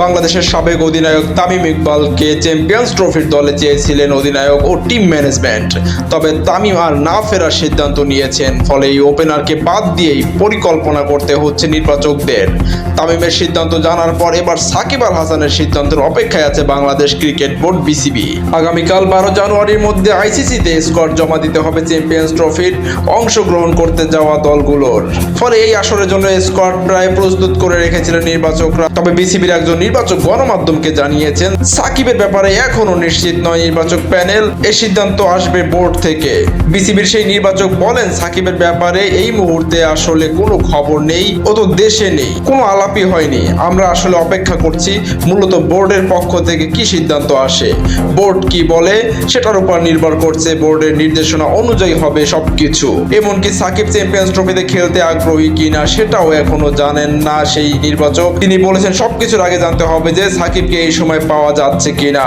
বাংলাদেশের সাবেক অধিনায়ক তামিম ইকবালকে চ্যাম্পিয়ন্স ট্রফির দলে চেয়েছিলেন অধিনায়ক ও টিম ম্যানেজমেন্ট, তবে তামিম আর না ফেরার সিদ্ধান্ত নিয়েছেন। ফলে এই ওপেনারকে বাদ দিয়েই পরিকল্পনা করতে হচ্ছে নির্বাচকদের। তামিমের সিদ্ধান্ত জানার পর এবার সাকিব আল হাসানের সিদ্ধান্তের অপেক্ষায় আছে বাংলাদেশ ক্রিকেট বোর্ড বিসিবি। আগামীকাল 12 জানুয়ারির মধ্যে আইসিসিতে স্কোয়াড জমা দিতে হবে চ্যাম্পিয়ন্স ট্রফির অংশগ্রহণ করতে যাওয়া দলগুলোর। ফলে এই আসরের জন্য স্কোয়াড প্রায় প্রস্তুত করে রেখেছিলেন নির্বাচকরা। তবে বিসিবির একজন নির্বাচক গণমাধ্যমকে জানিয়েছেন, সাকিবের ব্যাপারে এখনো নিশ্চিত নয় নির্বাচক প্যানেল, এই সিদ্ধান্ত আসবে বোর্ড থেকে। বিসিবির সেই নির্বাচক বলেন, সাকিবের ব্যাপারে এই মুহূর্তে আসলে কোনো খবর নেই, ও তো দেশে নেই, কোনো আলাপই হয়নি। আমরা আসলে অপেক্ষা করছি মূলত বোর্ডের পক্ষ থেকে কি সিদ্ধান্ত আসে। বোর্ড কি বলে সেটার উপর নির্ভর করছে, বোর্ডের নির্দেশনা অনুযায়ী হবে সবকিছু। এমনকি সাকিব চ্যাম্পিয়ন্স ট্রফিতে খেলতে আগ্রহী কিনা সেটাও এখনো জানেন না সেই নির্বাচক। তিনি বলেছেন, সবকিছুর আগে জানতে হবে যে সাকিবকে এই সময় পাওয়া যাচ্ছে কিনা।